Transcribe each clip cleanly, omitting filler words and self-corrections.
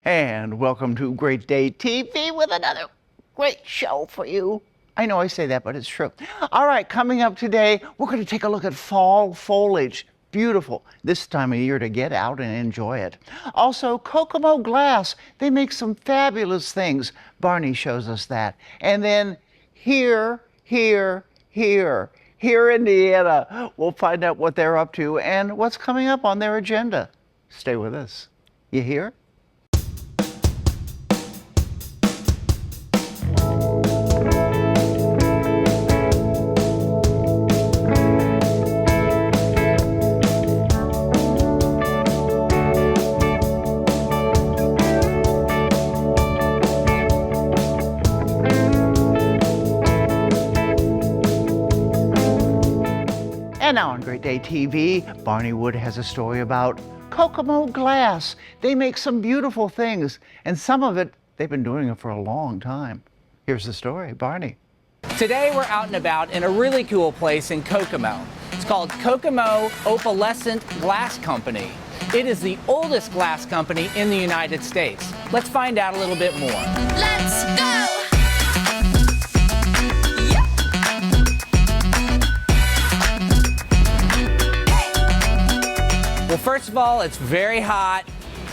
And welcome to Great Day TV with another great show for you. I know I say that, but it's true. All right, coming up today, we're going to take a look at fall foliage. Beautiful this time of year to get out and enjoy it. Also, Kokomo glass. They make some fabulous things. Barney shows us that. And then here in Indiana, we'll find out what they're up to and what's coming up on their agenda. Stay with us. You hear? And now on Great Day TV, Barney Wood has a story about Kokomo glass. They make some beautiful things, and some of it, they've been doing it for a long time. Here's the story, Barney. Today we're out and about in a really cool place in Kokomo. It's called Kokomo Opalescent Glass Company. It is the oldest glass company in the United States. Let's find out a little bit more. Let's go! Well, first of all, it's very hot,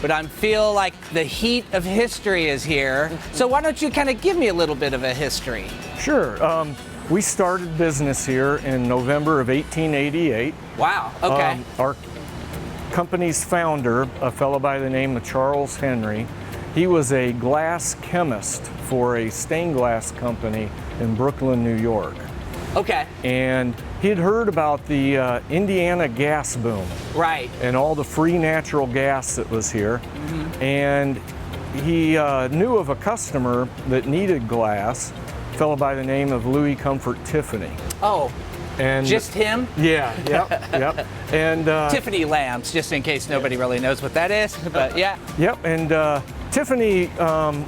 but I feel like the heat of history is here. So why don't you kind of give me a little bit of a history? Sure. We started business here in November of 1888. Wow, okay. Our company's founder, a fellow by the name of Charles Henry, he was a glass chemist for a stained glass company in Brooklyn, New York. Okay. And he had heard about the Indiana gas boom. Right. And all the free natural gas that was here. Mm-hmm. And he knew of a customer that needed glass, a fellow by the name of Louis Comfort Tiffany. Oh, and just him? Yeah, yep. And Tiffany lamps, just in case nobody really knows what that is, but yeah. Yep, and Tiffany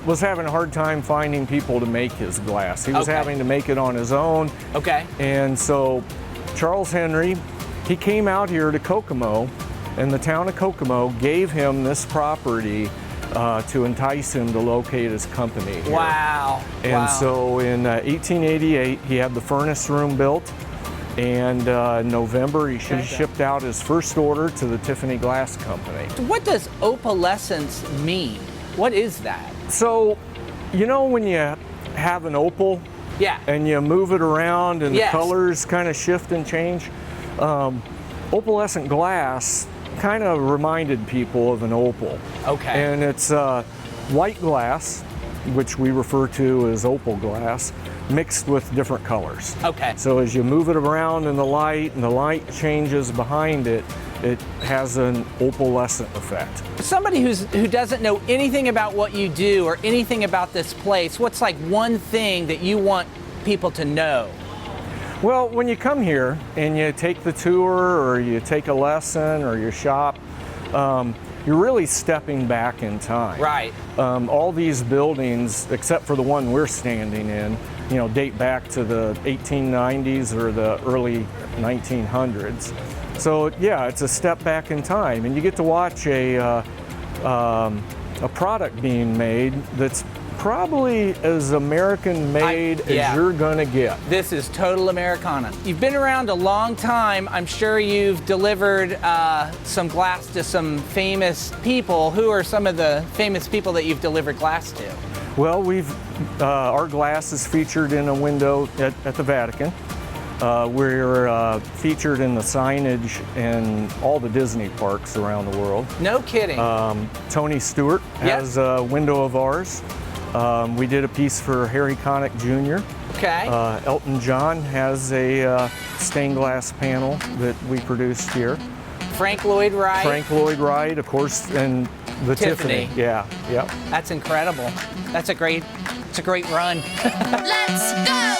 was having a hard time finding people to make his glass. He was having to make it on his own. Okay. And so Charles Henry, he came out here to Kokomo, and the town of Kokomo gave him this property to entice him to locate his company here. Wow. And so in 1888, he had the furnace room built, and in November he shipped out his first order to the Tiffany Glass Company. What does opalescence mean? What is that? So, you know when you have an opal? Yeah. And you move it around and Yes. the colors kind of shift and change? Opalescent glass kind of reminded people of an opal. Okay. And it's white glass, which we refer to as opal glass, mixed with different colors. Okay. So as you move it around in the light and the light changes behind it, it has an opalescent effect. Somebody who doesn't know anything about what you do or anything about this place, what's like one thing that you want people to know? Well, when you come here and you take the tour or you take a lesson or you shop, you're really stepping back in time. Right. All these buildings, except for the one we're standing in, date back to the 1890s or the early 1900s. So yeah, it's a step back in time, and you get to watch a product being made that's probably as American made as you're gonna get. This is total Americana. You've been around a long time. I'm sure you've delivered some glass to some famous people. Who are some of the famous people that you've delivered glass to? Well, our glass is featured in a window at the Vatican. We're featured in the signage in all the Disney parks around the world. No kidding. Tony Stewart has a window of ours. We did a piece for Harry Connick Jr. Okay. Elton John has a stained glass panel that we produced here. Frank Lloyd Wright. Frank Lloyd Wright, of course, and the Tiffany. Yeah, yep. That's incredible. It's a great run. Let's go!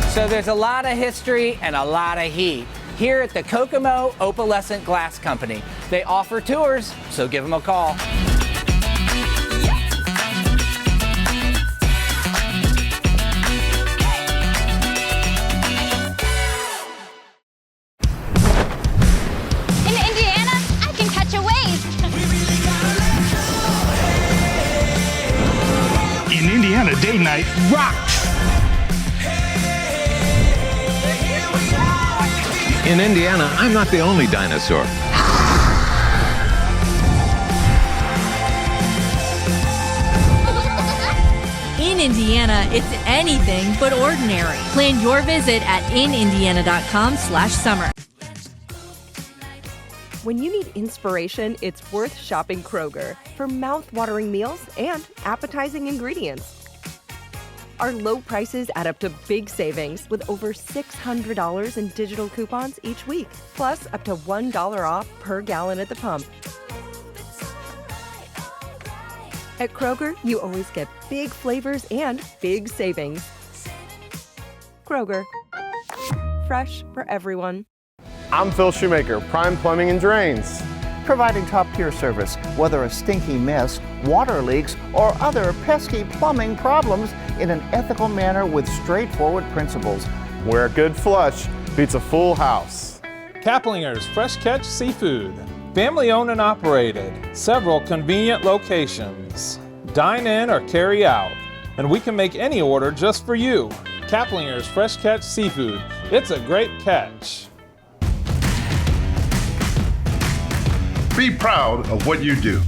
So there's a lot of history and a lot of heat here at the Kokomo Opalescent Glass Company. They offer tours, so give them a call. day night rocks. In Indiana, I'm not the only dinosaur. In Indiana, it's anything but ordinary. Plan your visit at inindiana.com/summer. When you need inspiration, it's worth shopping Kroger for mouth-watering meals and appetizing ingredients. Our low prices add up to big savings with over $600 in digital coupons each week, plus up to $1 off per gallon at the pump. At Kroger, you always get big flavors and big savings. Kroger, fresh for everyone. I'm Phil Shoemaker, Prime Plumbing and Drains. Providing top-tier service, whether a stinky mess, water leaks, or other pesky plumbing problems in an ethical manner with straightforward principles. Where a good flush beats a full house. Kaplinger's Fresh Catch Seafood. Family owned and operated. Several convenient locations. Dine in or carry out. And we can make any order just for you. Kaplinger's Fresh Catch Seafood. It's a great catch. Be proud of what you do.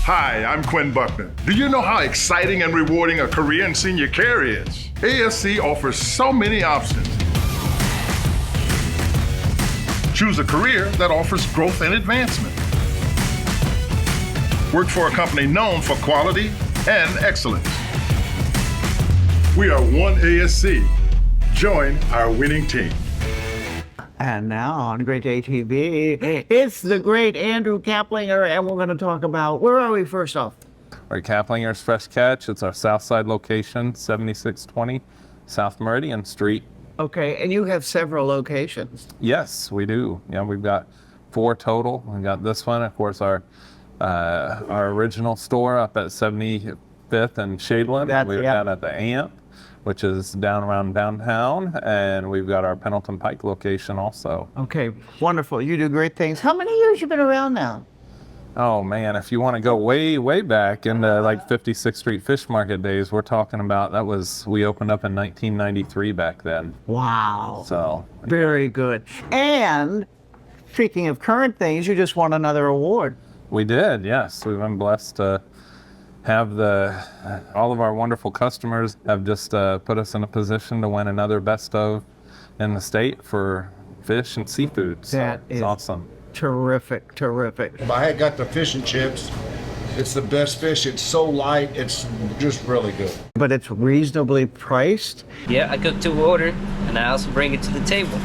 Hi, I'm Quinn Buckner. Do you know how exciting and rewarding a career in senior care is? ASC offers so many options. Choose a career that offers growth and advancement. Work for a company known for quality and excellence. We are one ASC. Join our winning team. And now on Great Day TV, it's the great Andrew Kaplinger, and we're going to talk about, where are we first off? We're at Kaplinger's Fresh Catch. It's our south side location, 7620 South Meridian Street. Okay, and you have several locations. Yes, we do. Yeah, we've got 4 total. We've got this one, of course, our original store up at 75th and Shadeland. We've got at the AMP, which is down around downtown, and we've got our Pendleton Pike location also. Okay, wonderful. You do great things. How many years you been around now? Oh man, if you want to go way, way back into like 56th Street Fish Market days, we're talking about, we opened up in 1993 back then. Wow. So. Very good. And speaking of current things, you just won another award. We did, yes. We've been blessed to have all of our wonderful customers have just put us in a position to win another best of in the state for fish and seafood. So That is awesome. Terrific, terrific. I had got the fish and chips. It's the best fish. It's so light. It's just really good. But it's reasonably priced. Yeah, I cook to order, and I also bring it to the table.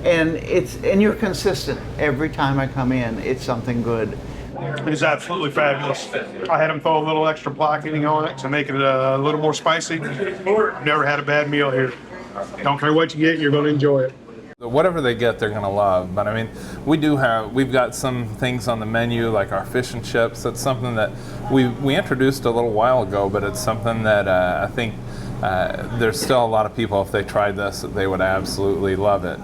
And you're consistent. Every time I come in, it's something good. It's absolutely fabulous. I had them throw a little extra blackening on it to make it a little more spicy. Never had a bad meal here. Don't care what you get, you're going to enjoy it. Whatever they get, they're going to love. But I mean, we've got some things on the menu like our fish and chips. That's something that we introduced a little while ago, but it's something that I think there's still a lot of people, if they tried this, that they would absolutely love it.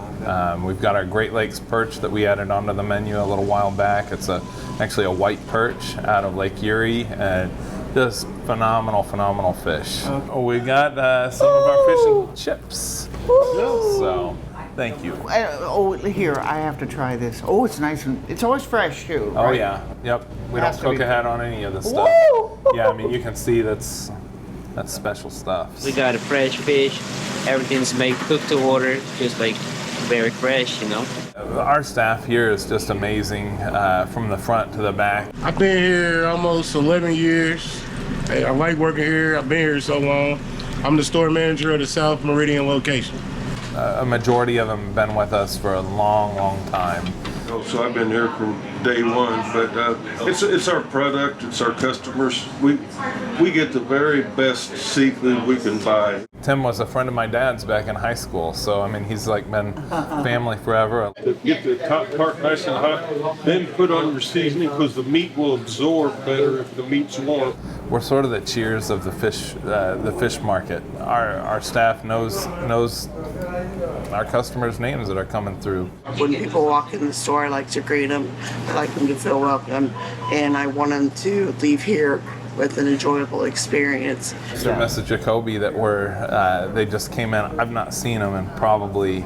We've got our Great Lakes perch that we added onto the menu a little while back. It's actually a white perch out of Lake Erie, and just phenomenal, phenomenal fish. We got some of our fish and chips. So. Thank you. Here, I have to try this. Oh, it's nice and it's always fresh too. Oh right? yeah, yep. We don't cook ahead on any of this stuff. Yeah, I mean you can see that's special stuff. We got a fresh fish. Everything's made cooked to order, just like very fresh, you know. Our staff here is just amazing, from the front to the back. I've been here almost 11 years. Hey, I like working here. I've been here so long. I'm the store manager of the South Meridian location. A majority of them have been with us for a long, long time. So I've been here from day one, but it's our product, it's our customers. We get the very best seafood we can buy. Tim was a friend of my dad's back in high school, so I mean he's like been family forever. Get the top part nice and hot, then put on your seasoning because the meat will absorb better if the meat's warm. We're sort of the Cheers of the fish market. Our staff knows our customers' names that are coming through. When people walk in the store, I like to greet them. I like them to feel welcome, and I want them to leave here with an enjoyable experience. Mr. and Mrs. Jacoby that were, they just came in. I've not seen them in probably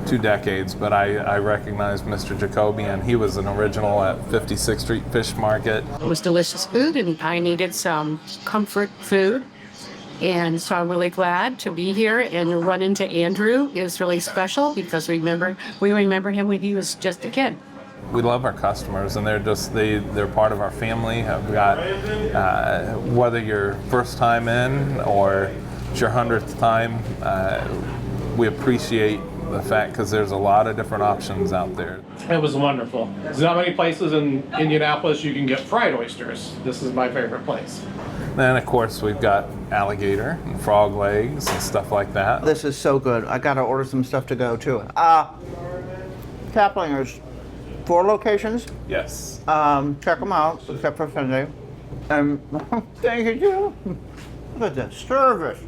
2 decades, but I recognize Mr. Jacoby, and he was an original at 56th Street Fish Market. It was delicious food, and I needed some comfort food. And so I'm really glad to be here, and run into Andrew is really special because we remember him when he was just a kid. We love our customers, and they're part of our family. I've got whether you're first time in or it's your 100th time, we appreciate the fact because there's a lot of different options out there. It was wonderful. There's not many places in Indianapolis you can get fried oysters. This is my favorite place. Then of course we've got alligator and frog legs and stuff like that. This is so good. I gotta order some stuff to go too. Kaplinger's, 4 locations. Yes. Check them out, except for Sunday. Thank you, Joe. Look at that service.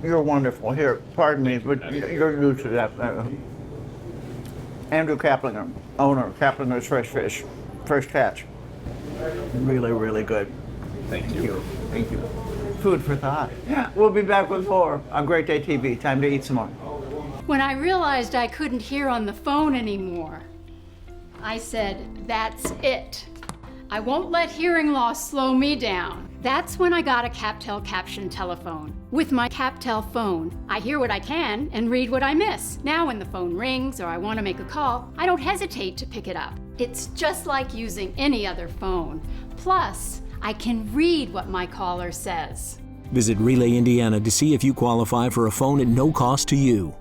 You're wonderful. Here, pardon me, but you're new to that. Andrew Kaplinger, owner, Kaplinger's Fresh Fish, Fresh Catch. Really, really good. Thank you. Thank you. Food for thought. We'll be back with more on Great Day TV. Time to eat some more. When I realized I couldn't hear on the phone anymore, I said, that's it. I won't let hearing loss slow me down. That's when I got a CapTel caption telephone. With my CapTel phone, I hear what I can and read what I miss. Now when the phone rings or I want to make a call, I don't hesitate to pick it up. It's just like using any other phone. Plus, I can read what my caller says. Visit Relay Indiana to see if you qualify for a phone at no cost to you.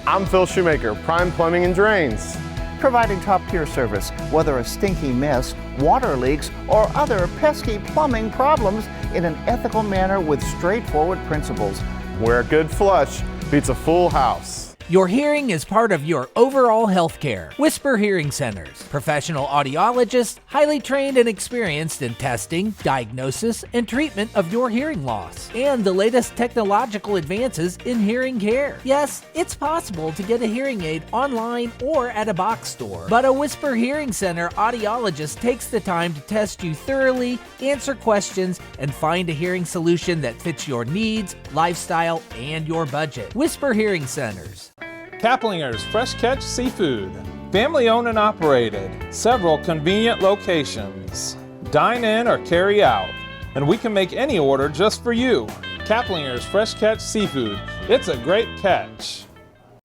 I'm Phil Shoemaker, Prime Plumbing and Drains. Providing top-tier service, whether a stinky mess, water leaks, or other pesky plumbing problems in an ethical manner with straightforward principles. Where a good flush beats a full house. Your hearing is part of your overall health care. Whisper Hearing Centers. Professional audiologists, highly trained and experienced in testing, diagnosis, and treatment of your hearing loss. And the latest technological advances in hearing care. Yes, it's possible to get a hearing aid online or at a box store. But a Whisper Hearing Center audiologist takes the time to test you thoroughly, answer questions, and find a hearing solution that fits your needs, lifestyle, and your budget. Whisper Hearing Centers. Kaplinger's Fresh Catch Seafood. Family owned and operated. Several convenient locations. Dine in or carry out. And we can make any order just for you. Kaplinger's Fresh Catch Seafood. It's a great catch.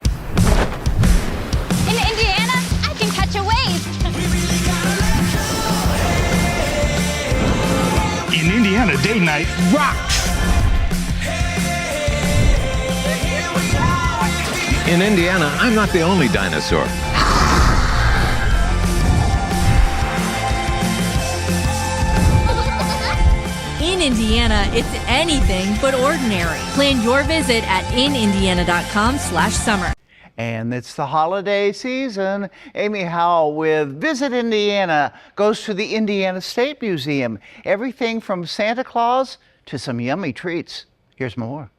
In Indiana, I can catch a wave. In Indiana, date night rocks. In Indiana, I'm not the only dinosaur. In Indiana, it's anything but ordinary. Plan your visit at inindiana.com/summer. And it's the holiday season. Amy Howell with Visit Indiana goes to the Indiana State Museum. Everything from Santa Claus to some yummy treats. Here's more.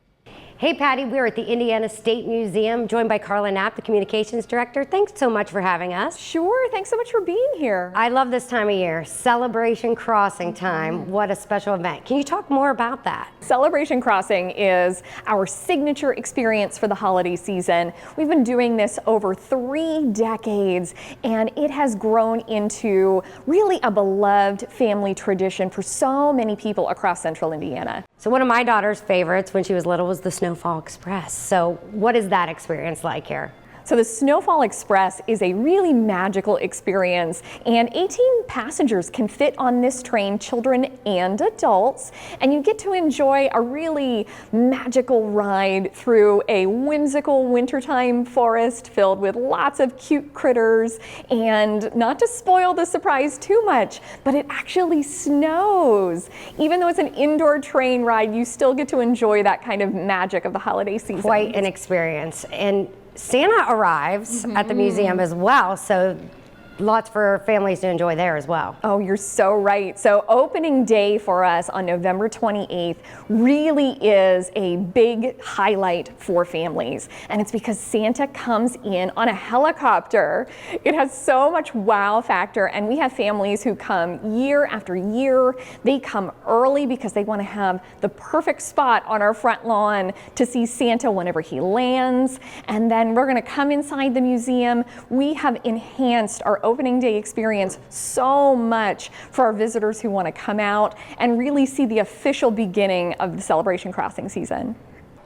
Hey Patty, we're at the Indiana State Museum, joined by Carla Knapp, the Communications Director. Thanks so much for having us. Sure, thanks so much for being here. I love this time of year, Celebration Crossing time. What a special event. Can you talk more about that? Celebration Crossing is our signature experience for the holiday season. We've been doing this over 3 decades, and it has grown into really a beloved family tradition for so many people across central Indiana. So one of my daughter's favorites when she was little was the Snowfall Express. So what is that experience like here? So the Snowfall Express is a really magical experience, and 18 passengers can fit on this train, children and adults, and you get to enjoy a really magical ride through a whimsical wintertime forest filled with lots of cute critters. And not to spoil the surprise too much, but it actually snows. Even though it's an indoor train ride, you still get to enjoy that kind of magic of the holiday season. Quite an experience. And Santa arrives at the museum as well, so lots for families to enjoy there as well. Oh, you're so right. So opening day for us on November 28th really is a big highlight for families. And it's because Santa comes in on a helicopter. It has so much wow factor, and we have families who come year after year. They come early because they want to have the perfect spot on our front lawn to see Santa whenever he lands. And then we're going to come inside the museum. We have enhanced our opening day experience so much for our visitors who want to come out and really see the official beginning of the Celebration Crossing season.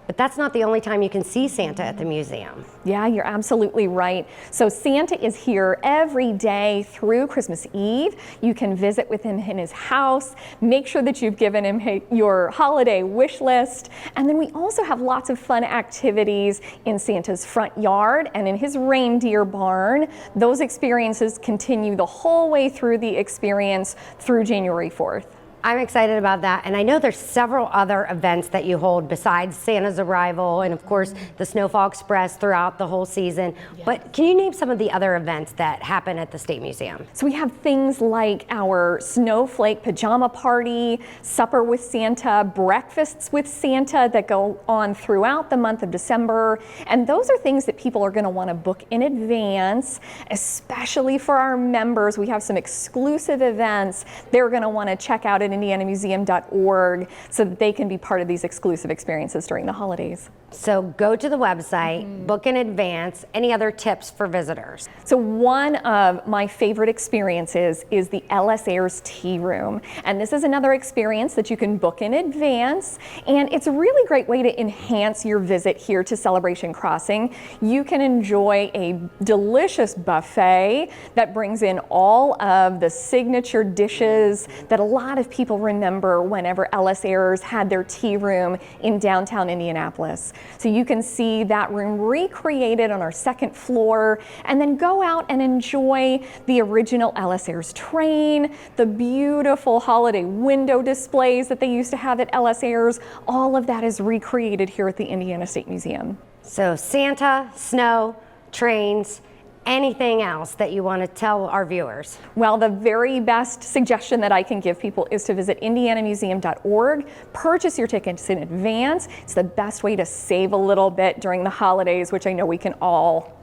But that's not the only time you can see Santa at the museum. Yeah, you're absolutely right. So Santa is here every day through Christmas Eve. You can visit with him in his house. Make sure that you've given him your holiday wish list. And then we also have lots of fun activities in Santa's front yard and in his reindeer barn. Those experiences continue the whole way through the experience through January 4th. I'm excited about that, and I know there's several other events that you hold besides Santa's arrival and of course the Snowfall Express throughout the whole season. Yes. But can you name some of the other events that happen at the State Museum? So we have things like our Snowflake Pajama Party, Supper with Santa, Breakfasts with Santa that go on throughout the month of December. And those are things that people are going to want to book in advance, especially for our members. We have some exclusive events they're going to want to check out at indianamuseum.org so that they can be part of these exclusive experiences during the holidays. So go to the website, book in advance. Any other tips for visitors? So one of my favorite experiences is the Ellis Ayers Tea Room. And this is another experience that you can book in advance. And it's a really great way to enhance your visit here to Celebration Crossing. You can enjoy a delicious buffet that brings in all of the signature dishes that a lot of people remember whenever Ellis Ayers had their tea room in downtown Indianapolis. So you can see that room recreated on our second floor, and then go out and enjoy the original Ellis Ayers train, the beautiful holiday window displays that they used to have at Ellis Ayers. All of that is recreated here at the Indiana State Museum. So Santa, snow, trains, anything else that you want to tell our viewers? Well, the very best suggestion that I can give people is to visit indianamuseum.org, purchase your tickets in advance. It's the best way to save a little bit during the holidays, which I know we can all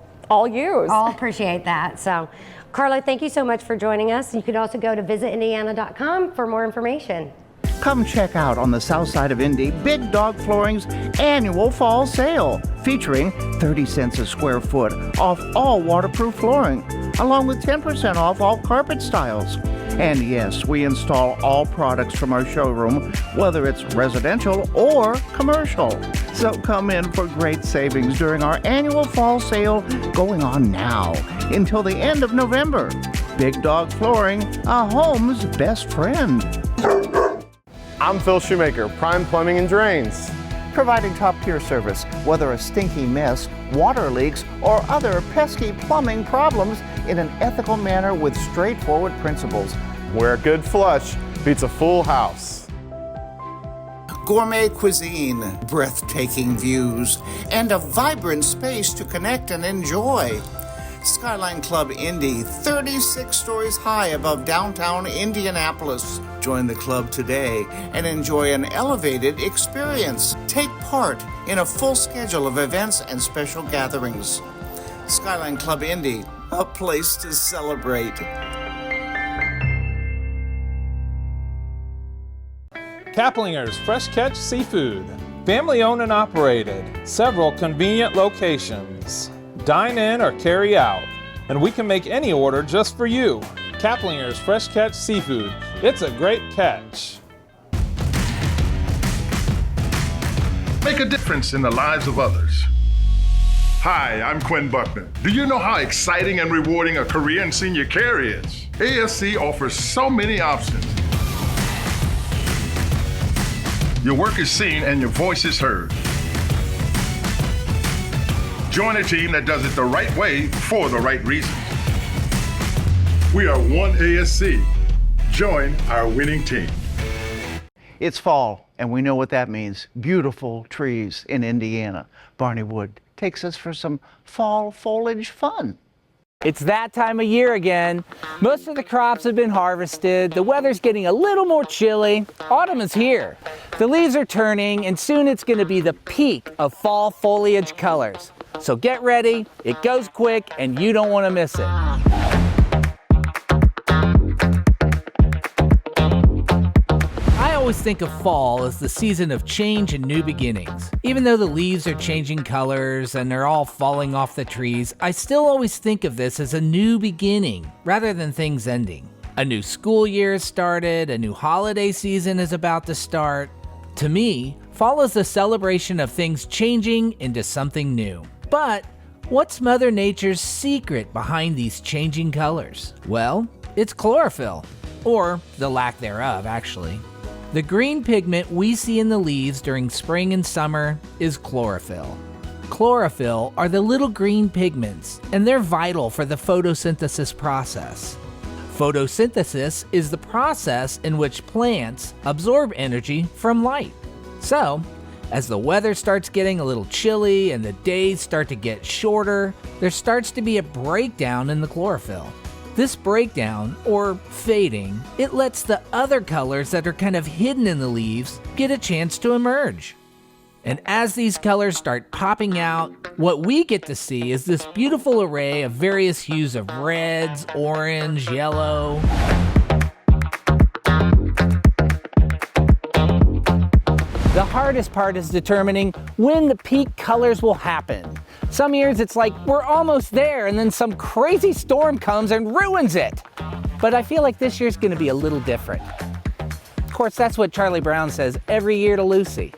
use. All appreciate that. So, Carla, thank you so much for joining us. You can also go to visitindiana.com for more information. Come check out on the south side of Indy Big Dog Flooring's annual fall sale, featuring 30 cents a square foot off all waterproof flooring, along with 10% off all carpet styles. And yes, we install all products from our showroom, whether it's residential or commercial. So come in for great savings during our annual fall sale going on now until the end of November. Big Dog Flooring, a home's best friend. I'm Phil Shoemaker, Prime Plumbing and Drains. Providing top-tier service, whether a stinky mess, water leaks, or other pesky plumbing problems in an ethical manner with straightforward principles. Where a good flush beats a full house. Gourmet cuisine, breathtaking views, and a vibrant space to connect and enjoy. Skyline Club Indy, 36 stories high above downtown Indianapolis. Join the club today and enjoy an elevated experience. Take part in a full schedule of events and special gatherings. Skyline Club Indy, a place to celebrate. Kaplinger's Fresh Catch Seafood. Family owned and operated. Several convenient locations. Dine in or carry out, and we can make any order just for you. Kaplinger's Fresh Catch Seafood. It's a great catch. Make a difference in the lives of others. Hi, I'm Quinn Buckner. Do you know how exciting and rewarding a career in senior care is? ASC offers so many options. Your work is seen and your voice is heard. Join a team that does it the right way for the right reasons. We are one ASC. Join our winning team. It's fall, and we know what that means. Beautiful trees in Indiana. Barney Wood takes us for some fall foliage fun. It's that time of year again. Most of the crops have been harvested. The weather's getting a little more chilly. Autumn is here. The leaves are turning, and soon it's going to be the peak of fall foliage colors. So get ready, it goes quick, and you don't want to miss it. I always think of fall as the season of change and new beginnings. Even though the leaves are changing colors and they're all falling off the trees, I still always think of this as a new beginning rather than things ending. A new school year has started, a new holiday season is about to start. To me, fall is the celebration of things changing into something new. But what's Mother Nature's secret behind these changing colors? Well, it's chlorophyll, or the lack thereof, actually. The green pigment we see in the leaves during spring and summer is chlorophyll. Chlorophyll are the little green pigments, and they're vital for the photosynthesis process. Photosynthesis is the process in which plants absorb energy from light. So, as the weather starts getting a little chilly and the days start to get shorter, there starts to be a breakdown in the chlorophyll. This breakdown, or fading, it lets the other colors that are kind of hidden in the leaves get a chance to emerge. And as these colors start popping out, what we get to see is this beautiful array of various hues of reds, orange, yellow. The hardest part is determining when the peak colors will happen. Some years it's like we're almost there and then some crazy storm comes and ruins it. But I feel like this year's gonna be a little different. Of course, that's what Charlie Brown says every year to Lucy.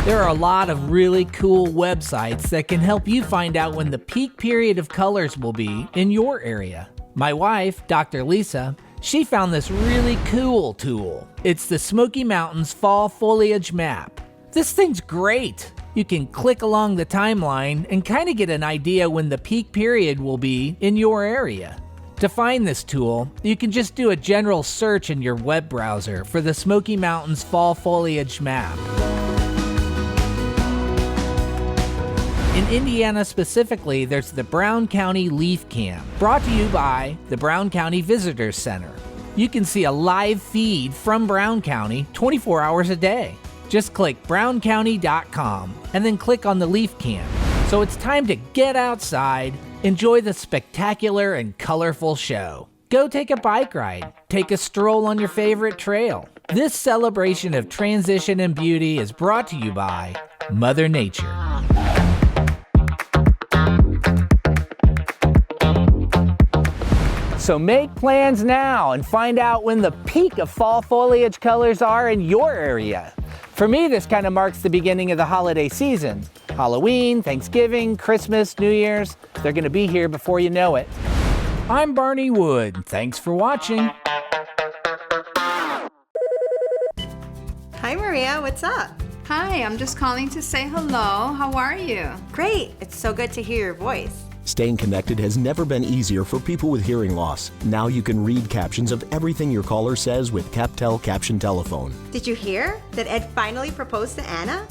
There are a lot of really cool websites that can help you find out when the peak period of colors will be in your area. My wife, Dr. Lisa, she found this really cool tool. It's the Smoky Mountains Fall Foliage Map. This thing's great. You can click along the timeline and kind of get an idea when the peak period will be in your area. To find this tool, you can just do a general search in your web browser for the Smoky Mountains Fall Foliage Map. In Indiana specifically, there's the Brown County Leaf Cam, brought to you by the Brown County Visitors Center. You can see a live feed from Brown County 24 hours a day. Just click browncounty.com and then click on the Leaf Cam. So it's time to get outside, enjoy the spectacular and colorful show. Go take a bike ride, take a stroll on your favorite trail. This celebration of transition and beauty is brought to you by Mother Nature. So make plans now and find out when the peak of fall foliage colors are in your area. For me, this kind of marks the beginning of the holiday season. Halloween, Thanksgiving, Christmas, New Year's, they're gonna be here before you know it. I'm Barney Wood. Thanks for watching. Hi Maria, what's up? Hi, I'm just calling to say hello. How are you? Great, it's so good to hear your voice. Staying connected has never been easier for people with hearing loss. Now you can read captions of everything your caller says with CapTel Caption Telephone. Did you hear that Ed finally proposed to Anna?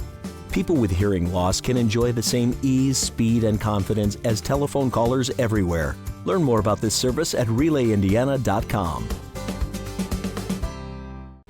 People with hearing loss can enjoy the same ease, speed, and confidence as telephone callers everywhere. Learn more about this service at RelayIndiana.com.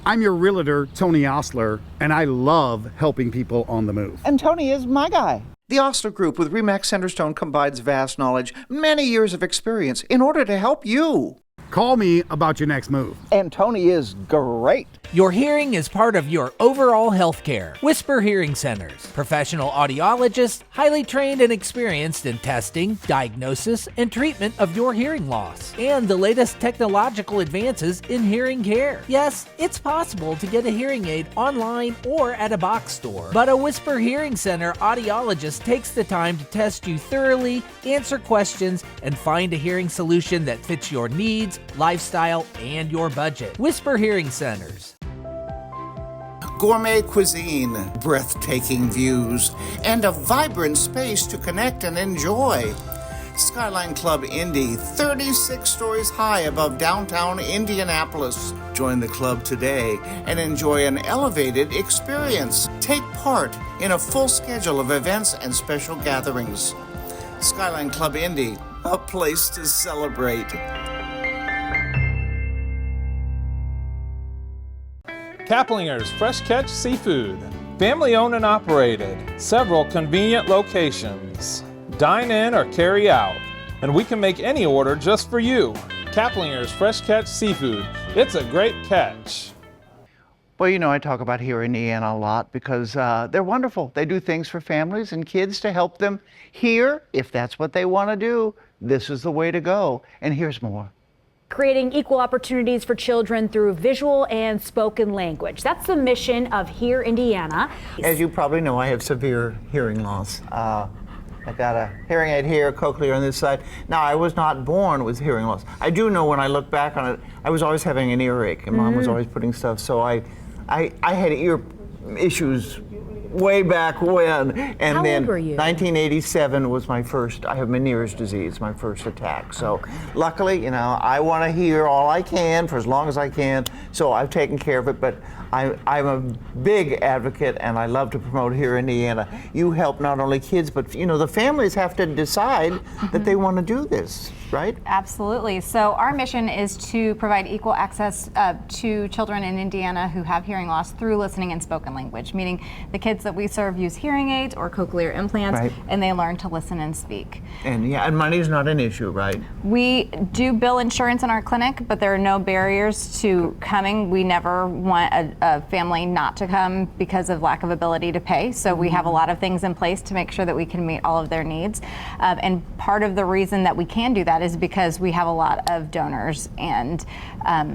I'm your realtor, Tony Osler, and I love helping people on the move. And Tony is my guy. The Osler Group with RE/MAX Centerstone combines vast knowledge, many years of experience in order to help you. Call me about your next move. And Tony is great. Your hearing is part of your overall health care. Whisper Hearing Centers. Professional audiologists, highly trained and experienced in testing, diagnosis, and treatment of your hearing loss. And the latest technological advances in hearing care. Yes, it's possible to get a hearing aid online or at a box store. But a Whisper Hearing Center audiologist takes the time to test you thoroughly, answer questions, and find a hearing solution that fits your needs, lifestyle, and your budget. Whisper Hearing Centers. Gourmet cuisine, breathtaking views, and a vibrant space to connect and enjoy. Skyline Club Indy, 36 stories high above downtown Indianapolis. Join the club today and enjoy an elevated experience. Take part in a full schedule of events and special gatherings. Skyline Club Indy, a place to celebrate. Kaplinger's Fresh Catch Seafood. Family owned and operated. Several convenient locations. Dine in or carry out. And we can make any order just for you. Kaplinger's Fresh Catch Seafood. It's a great catch. Well, you know, I talk about Here Indiana a lot because they're wonderful. They do things for families and kids to help them here. If that's what they want to do, this is the way to go. And here's more. Creating equal opportunities for children through visual and spoken language. That's the mission of Here Indiana. As you probably know, I have severe hearing loss. I got a hearing aid here, cochlear on this side. Now, I was not born with hearing loss. I do know when I look back on it, I was always having an earache, and Mom was always putting stuff, so I had ear issues way back when. And How then old were you? 1987 was my first, I have Meniere's disease, my first attack. So luckily, you know, I want to hear all I can for as long as I can, so I've taken care of it, but I'm a big advocate, and I love to promote Here Indiana. You help not only kids, but you know, the families have to decide that they want to do this, right? Absolutely. So our mission is to provide equal access to children in Indiana who have hearing loss through listening and spoken language, meaning the kids that we serve use hearing aids or cochlear implants, Right. and they learn to listen and speak. And yeah, and money's not an issue, right? We do bill insurance in our clinic, but there are no barriers to coming. We never want a family not to come because of lack of ability to pay. So we have a lot of things in place to make sure that we can meet all of their needs. And part of the reason that we can do that is because we have a lot of donors and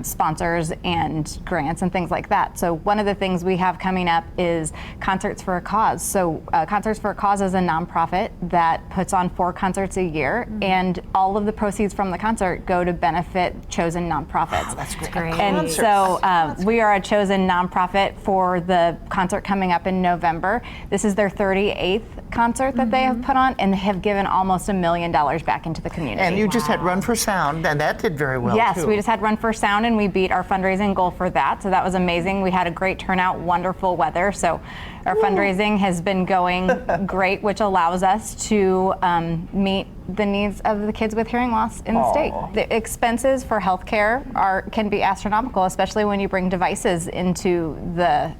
sponsors and grants and things like that. So one of the things we have coming up is Concerts for a Cause. So Concerts for a Cause is a nonprofit that puts on 4 concerts a year, and all of the proceeds from the concert go to benefit chosen nonprofits. Oh, that's great. And so we are a chosen nonprofit for the concert coming up in November. This is their 38th concert that they have put on, and they have given almost $1 million back into the community. And you just had Run for Sound, and that did very well, yes, too. we just had Run for Sound, and we beat our fundraising goal for that, so that was amazing. We had a great turnout, wonderful weather, so our fundraising has been going great, which allows us to meet the needs of the kids with hearing loss in the state. The expenses for healthcare can be astronomical, especially when you bring devices into the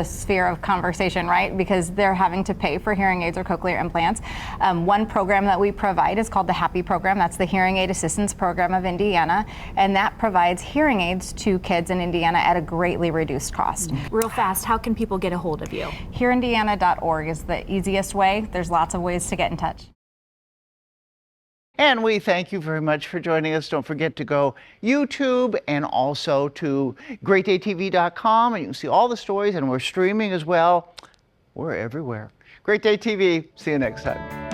sphere of conversation, right? Because they're having to pay for hearing aids or cochlear implants. One program that we provide is called the HAPPY program. That's the Hearing Aid Assistance Program of Indiana. And that provides hearing aids to kids in Indiana at a greatly reduced cost. Real fast, how can people get a hold of you? HereIndiana.org is the easiest way. There's lots of ways to get in touch. And we thank you very much for joining us. Don't forget to go YouTube and also to greatdaytv.com, and you can see all the stories, and we're streaming as well. We're everywhere. Great Day TV. See you next time.